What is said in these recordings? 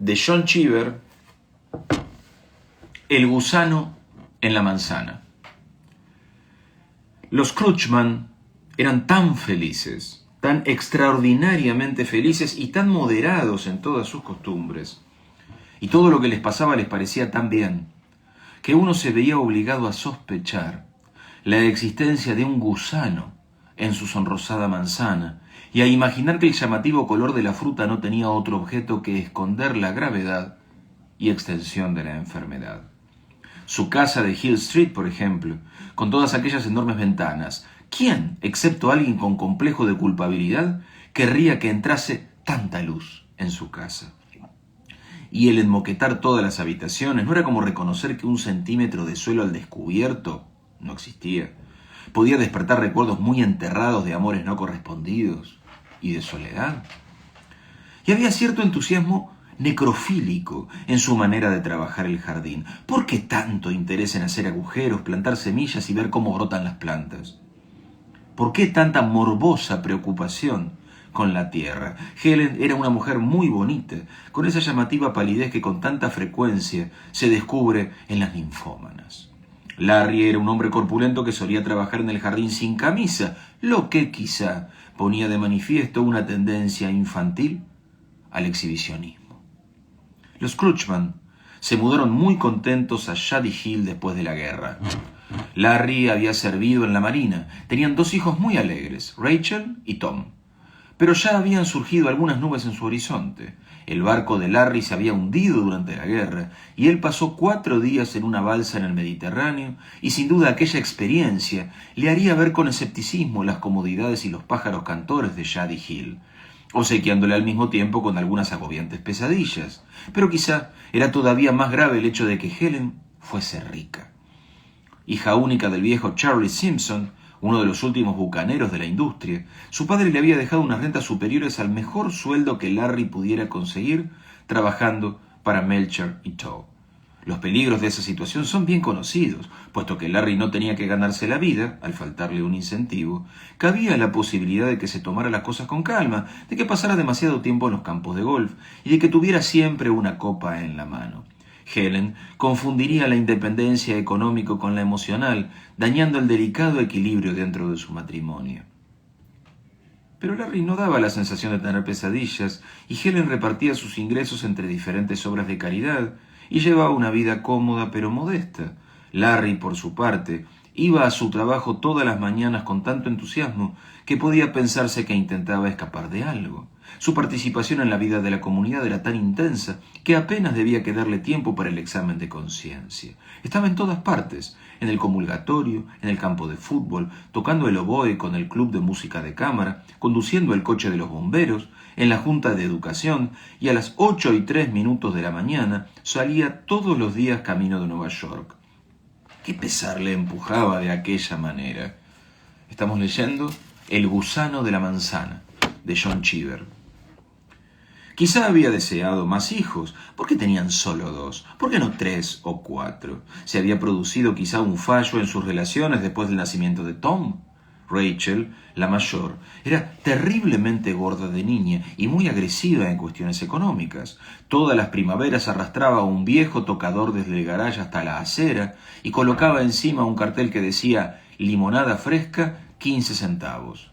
de John Cheever, El gusano en la manzana. Los Scroogeman eran tan felices, tan extraordinariamente felices y tan moderados en todas sus costumbres, y todo lo que les pasaba les parecía tan bien, que uno se veía obligado a sospechar la existencia de un gusano en su sonrosada manzana, y a imaginar que el llamativo color de la fruta no tenía otro objeto que esconder la gravedad y extensión de la enfermedad. Su casa de Hill Street, por ejemplo, con todas aquellas enormes ventanas. ¿Quién, excepto alguien con complejo de culpabilidad, querría que entrase tanta luz en su casa? Y el enmoquetar todas las habitaciones no era como reconocer que un centímetro de suelo al descubierto no existía. Podía despertar recuerdos muy enterrados de amores no correspondidos y de soledad. Y había cierto entusiasmo necrofílico en su manera de trabajar el jardín. ¿Por qué tanto interés en hacer agujeros, plantar semillas y ver cómo brotan las plantas? ¿Por qué tanta morbosa preocupación con la tierra? Helen era una mujer muy bonita, con esa llamativa palidez que con tanta frecuencia se descubre en las ninfómanas. Larry era un hombre corpulento que solía trabajar en el jardín sin camisa, lo que quizá ponía de manifiesto una tendencia infantil al exhibicionismo. Los Scroogeman se mudaron muy contentos a Shady Hill después de la guerra. Larry había servido en la marina. Tenían 2 hijos muy alegres, Rachel y Tom. Pero ya habían surgido algunas nubes en su horizonte. El barco de Larry se había hundido durante la guerra y él pasó 4 días en una balsa en el Mediterráneo y sin duda aquella experiencia le haría ver con escepticismo las comodidades y los pájaros cantores de Shady Hill, obsequiándole al mismo tiempo con algunas agobiantes pesadillas. Pero quizá era todavía más grave el hecho de que Helen fuese rica. Hija única del viejo Charlie Simpson, uno de los últimos bucaneros de la industria, su padre le había dejado unas rentas superiores al mejor sueldo que Larry pudiera conseguir trabajando para Melcher y Tow. Los peligros de esa situación son bien conocidos, puesto que Larry no tenía que ganarse la vida, al faltarle un incentivo. Cabía la posibilidad de que se tomara las cosas con calma, de que pasara demasiado tiempo en los campos de golf y de que tuviera siempre una copa en la mano. Helen confundiría la independencia económica con la emocional, dañando el delicado equilibrio dentro de su matrimonio. Pero Larry no daba la sensación de tener pesadillas, y Helen repartía sus ingresos entre diferentes obras de caridad, y llevaba una vida cómoda pero modesta. Larry, por su parte, iba a su trabajo todas las mañanas con tanto entusiasmo que podía pensarse que intentaba escapar de algo. Su participación en la vida de la comunidad era tan intensa que apenas debía quedarle tiempo para el examen de conciencia. Estaba en todas partes, en el comulgatorio, en el campo de fútbol, tocando el oboe con el club de música de cámara, conduciendo el coche de los bomberos, en la junta de educación, y a las 8:03 de la mañana salía todos los días camino de Nueva York. ¿Qué pesar le empujaba de aquella manera? Estamos leyendo El gusano de la manzana, de John Cheever. Quizá había deseado más hijos. ¿Por qué tenían solo 2? ¿Por qué no 3 o 4? ¿Se había producido quizá un fallo en sus relaciones después del nacimiento de Tom? Rachel, la mayor, era terriblemente gorda de niña y muy agresiva en cuestiones económicas. Todas las primaveras arrastraba un viejo tocador desde el garaje hasta la acera y colocaba encima un cartel que decía «Limonada fresca, 15 centavos».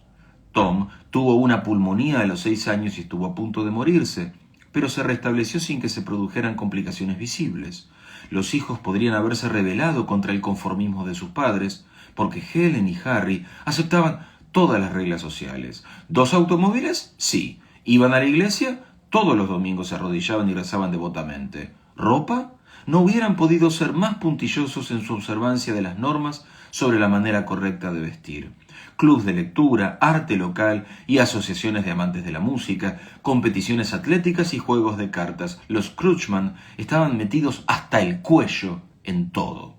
Tom tuvo una pulmonía a los 6 años y estuvo a punto de morirse, pero se restableció sin que se produjeran complicaciones visibles. Los hijos podrían haberse rebelado contra el conformismo de sus padres, porque Helen y Harry aceptaban todas las reglas sociales. 2 automóviles, sí. Iban a la iglesia, todos los domingos se arrodillaban y rezaban devotamente. ¿Ropa? No hubieran podido ser más puntillosos en su observancia de las normas sobre la manera correcta de vestir. Clubs de lectura, arte local y asociaciones de amantes de la música, competiciones atléticas y juegos de cartas. Los Scroogeman estaban metidos hasta el cuello en todo.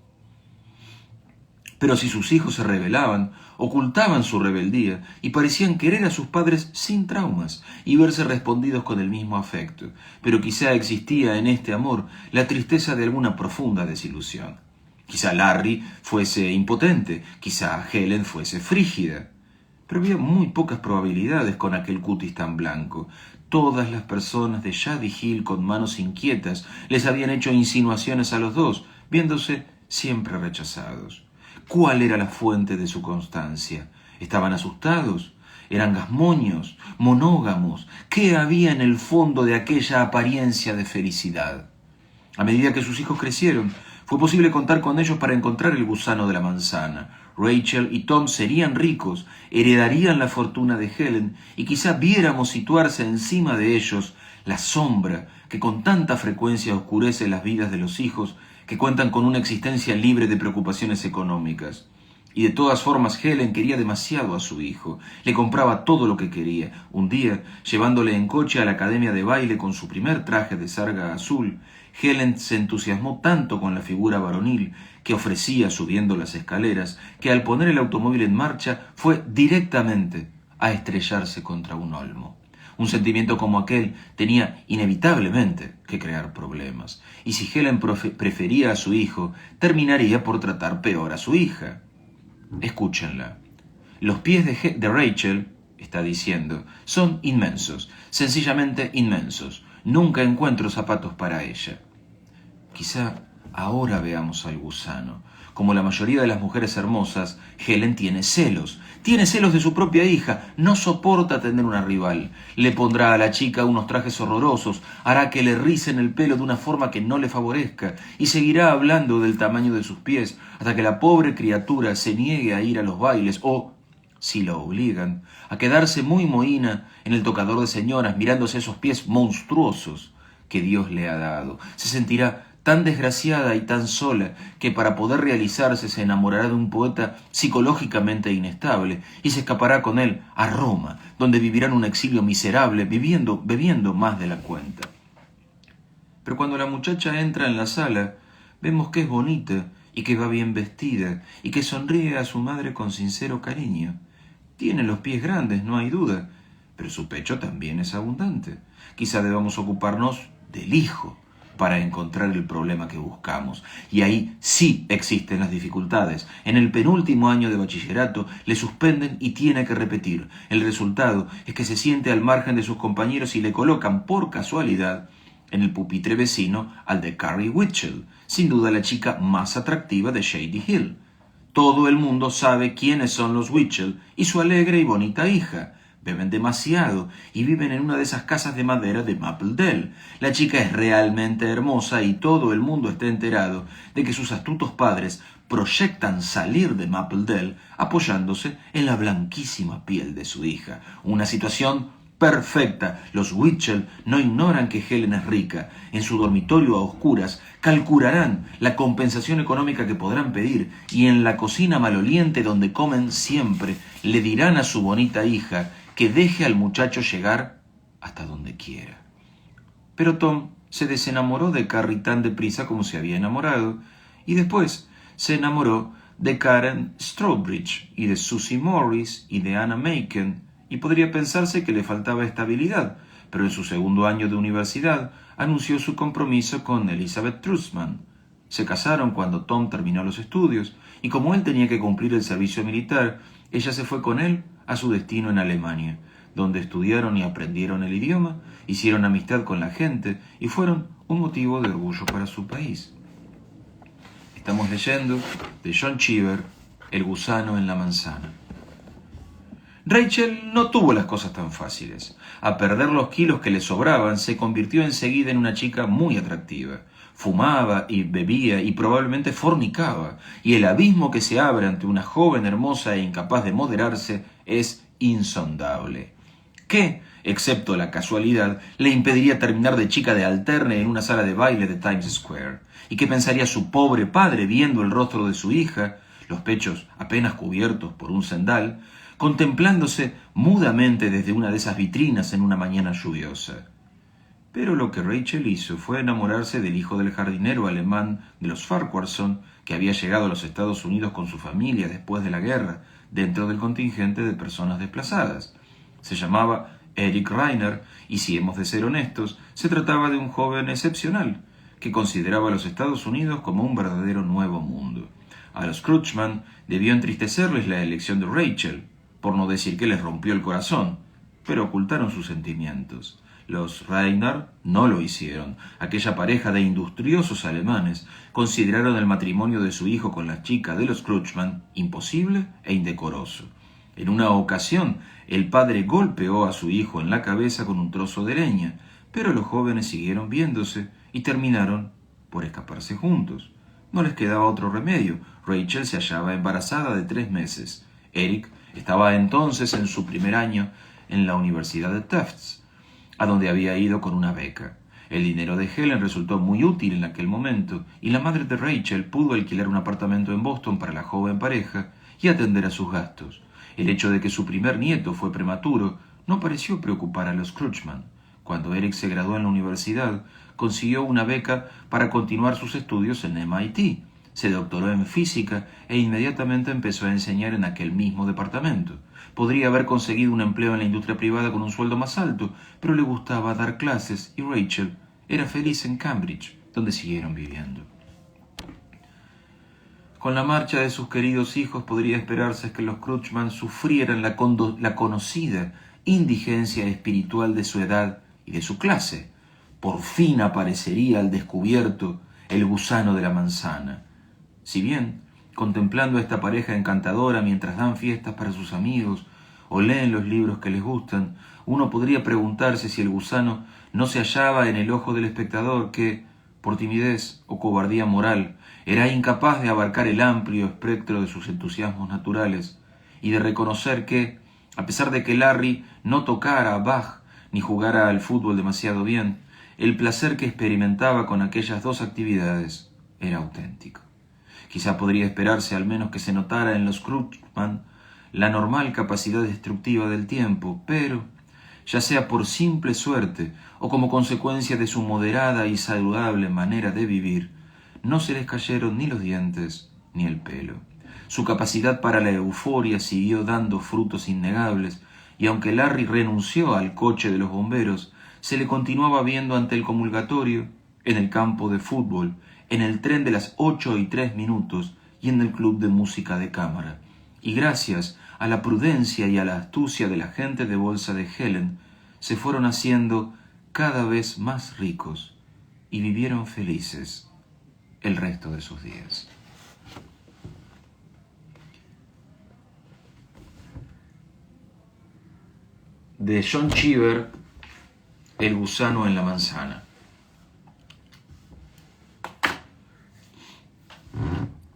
Pero si sus hijos se rebelaban, ocultaban su rebeldía y parecían querer a sus padres sin traumas y verse respondidos con el mismo afecto. Pero quizá existía en este amor la tristeza de alguna profunda desilusión. Quizá Larry fuese impotente, quizá Helen fuese frígida. Pero había muy pocas probabilidades con aquel cutis tan blanco. Todas las personas de Shady Hill con manos inquietas les habían hecho insinuaciones a los dos, viéndose siempre rechazados. ¿Cuál era la fuente de su constancia? ¿Estaban asustados? ¿Eran gazmoños? ¿Monógamos? ¿Qué había en el fondo de aquella apariencia de felicidad? A medida que sus hijos crecieron, fue posible contar con ellos para encontrar el gusano de la manzana. Rachel y Tom serían ricos, heredarían la fortuna de Helen y quizá viéramos situarse encima de ellos la sombra que con tanta frecuencia oscurece las vidas de los hijos que cuentan con una existencia libre de preocupaciones económicas. Y de todas formas Helen quería demasiado a su hijo. Le compraba todo lo que quería. Un día, llevándole en coche a la academia de baile con su primer traje de sarga azul, Helen se entusiasmó tanto con la figura varonil que ofrecía subiendo las escaleras, que al poner el automóvil en marcha fue directamente a estrellarse contra un olmo. Un sentimiento como aquel tenía inevitablemente que crear problemas, y si Helen prefería a su hijo, terminaría por tratar peor a su hija. Escúchenla. Los pies de Rachel, está diciendo, son inmensos, sencillamente inmensos. Nunca encuentro zapatos para ella. Quizá ahora veamos al gusano. Como la mayoría de las mujeres hermosas, Helen tiene celos. Tiene celos de su propia hija. No soporta tener una rival. Le pondrá a la chica unos trajes horrorosos, hará que le ricen el pelo de una forma que no le favorezca, y seguirá hablando del tamaño de sus pies hasta que la pobre criatura se niegue a ir a los bailes o, si lo obligan, a quedarse muy mohína en el tocador de señoras mirándose esos pies monstruosos que Dios le ha dado. Se sentirá tan desgraciada y tan sola que para poder realizarse se enamorará de un poeta psicológicamente inestable y se escapará con él a Roma, donde vivirá en un exilio miserable, bebiendo más de la cuenta. Pero cuando la muchacha entra en la sala, vemos que es bonita y que va bien vestida y que sonríe a su madre con sincero cariño. Tiene los pies grandes, no hay duda, pero su pecho también es abundante. Quizá debamos ocuparnos del hijo para encontrar el problema que buscamos. Y ahí sí existen las dificultades. En el penúltimo año de bachillerato le suspenden y tiene que repetir. El resultado es que se siente al margen de sus compañeros y le colocan, por casualidad, en el pupitre vecino al de Carrie Whitchell, sin duda la chica más atractiva de Shady Hill. Todo el mundo sabe quiénes son los Whitchell y su alegre y bonita hija. Beben demasiado y viven en una de esas casas de madera de Mapledale. La chica es realmente hermosa y todo el mundo está enterado de que sus astutos padres proyectan salir de Mapledale apoyándose en la blanquísima piel de su hija. Una situación perfecta. Los Whitchell no ignoran que Helen es rica. En su dormitorio a oscuras calcularán la compensación económica que podrán pedir y en la cocina maloliente donde comen siempre le dirán a su bonita hija que deje al muchacho llegar hasta donde quiera. Pero Tom se desenamoró de Carrie tan deprisa como se había enamorado y después se enamoró de Karen Strawbridge y de Susie Morris y de Anna Macon, y podría pensarse que le faltaba estabilidad, pero en su segundo año de universidad anunció su compromiso con Elizabeth Trussman. Se casaron cuando Tom terminó los estudios, y como él tenía que cumplir el servicio militar, ella se fue con él a su destino en Alemania, donde estudiaron y aprendieron el idioma, hicieron amistad con la gente y fueron un motivo de orgullo para su país. Estamos leyendo de John Cheever, El gusano en la manzana. Rachel no tuvo las cosas tan fáciles. A perder los kilos que le sobraban, se convirtió enseguida en una chica muy atractiva. Fumaba y bebía y probablemente fornicaba, y el abismo que se abre ante una joven hermosa e incapaz de moderarse es insondable. ¿Qué, excepto la casualidad, le impediría terminar de chica de alterne en una sala de baile de Times Square? ¿Y qué pensaría su pobre padre viendo el rostro de su hija, los pechos apenas cubiertos por un cendal, contemplándose mudamente desde una de esas vitrinas en una mañana lluviosa? Pero lo que Rachel hizo fue enamorarse del hijo del jardinero alemán de los Farquharson, que había llegado a los Estados Unidos con su familia después de la guerra, dentro del contingente de personas desplazadas. Se llamaba Eric Reiner, y si hemos de ser honestos, se trataba de un joven excepcional, que consideraba a los Estados Unidos como un verdadero nuevo mundo. A los Crutchman debió entristecerles la elección de Rachel, por no decir que les rompió el corazón, pero ocultaron sus sentimientos. Los Reiner no lo hicieron. Aquella pareja de industriosos alemanes consideraron el matrimonio de su hijo con la chica de los Krugman imposible e indecoroso. En una ocasión, el padre golpeó a su hijo en la cabeza con un trozo de leña, pero los jóvenes siguieron viéndose y terminaron por escaparse juntos. No les quedaba otro remedio. Rachel se hallaba embarazada de 3 meses. Eric estaba entonces en su primer año en la Universidad de Tufts, a donde había ido con una beca. El dinero de Helen resultó muy útil en aquel momento, y la madre de Rachel pudo alquilar un apartamento en Boston para la joven pareja y atender a sus gastos. El hecho de que su primer nieto fue prematuro no pareció preocupar a los Krugman. Cuando Eric se graduó en la universidad, consiguió una beca para continuar sus estudios en MIT. Se doctoró en física e inmediatamente empezó a enseñar en aquel mismo departamento. Podría haber conseguido un empleo en la industria privada con un sueldo más alto, pero le gustaba dar clases y Rachel era feliz en Cambridge, donde siguieron viviendo. Con la marcha de sus queridos hijos podría esperarse que los Krugman sufrieran la conocida indigencia espiritual de su edad y de su clase. Por fin aparecería al descubierto el gusano de la manzana. Si bien, contemplando a esta pareja encantadora mientras dan fiestas para sus amigos o leen los libros que les gustan, uno podría preguntarse si el gusano no se hallaba en el ojo del espectador que, por timidez o cobardía moral, era incapaz de abarcar el amplio espectro de sus entusiasmos naturales y de reconocer que, a pesar de que Larry no tocara a Bach ni jugara al fútbol demasiado bien, el placer que experimentaba con aquellas dos actividades era auténtico. Quizá podría esperarse al menos que se notara en los Krugman la normal capacidad destructiva del tiempo, pero, ya sea por simple suerte o como consecuencia de su moderada y saludable manera de vivir, no se les cayeron ni los dientes ni el pelo. Su capacidad para la euforia siguió dando frutos innegables, y aunque Larry renunció al coche de los bomberos, se le continuaba viendo ante el comulgatorio, en el campo de fútbol, en el tren de las 8:03 y en el club de música de cámara. Y gracias a la prudencia y a la astucia del agente de bolsa de Helen, se fueron haciendo cada vez más ricos y vivieron felices el resto de sus días. De John Cheever, El gusano en la manzana.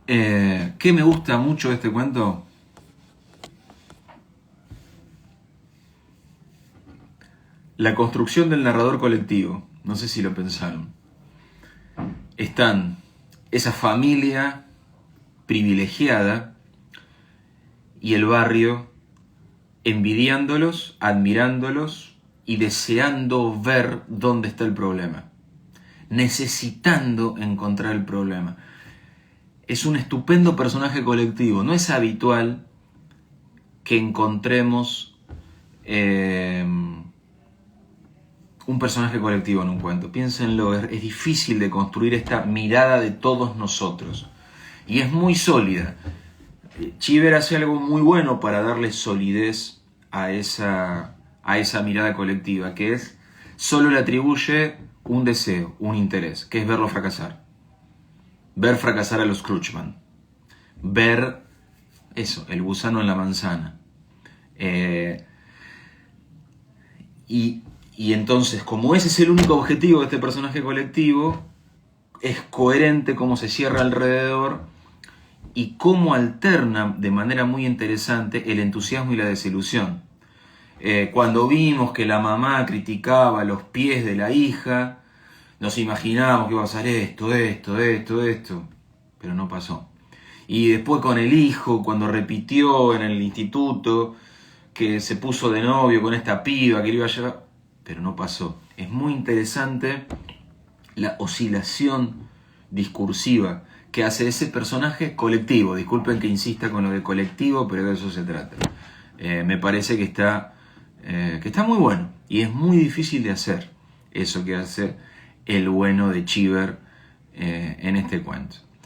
¿Qué me gusta mucho de este cuento? La construcción del narrador colectivo. No sé si lo pensaron. Están esa familia privilegiada y el barrio envidiándolos, admirándolos y deseando ver dónde está el problema, necesitando encontrar el problema. Es un estupendo personaje colectivo. No es habitual que encontremos un personaje colectivo en un cuento. Piénsenlo, es difícil de construir esta mirada de todos nosotros. Y es muy sólida. Cheever hace algo muy bueno para darle solidez a esa mirada colectiva, que es, solo le atribuye un deseo, un interés, que es verlo fracasar. Ver fracasar a los Krugman. Ver eso, el gusano en la manzana. Y entonces, como ese es el único objetivo de este personaje colectivo, es coherente cómo se cierra alrededor y cómo alterna de manera muy interesante el entusiasmo y la desilusión. Cuando vimos que la mamá criticaba los pies de la hija, nos imaginábamos que iba a pasar esto, pero no pasó. Y después con el hijo, cuando repitió en el instituto que se puso de novio con esta piba que le iba a llevar, pero no pasó. Es muy interesante la oscilación discursiva que hace ese personaje colectivo. Disculpen que insista con lo de colectivo, pero de eso se trata. Me parece que está muy bueno y es muy difícil de hacer eso que hace el bueno de Cheever en este cuento.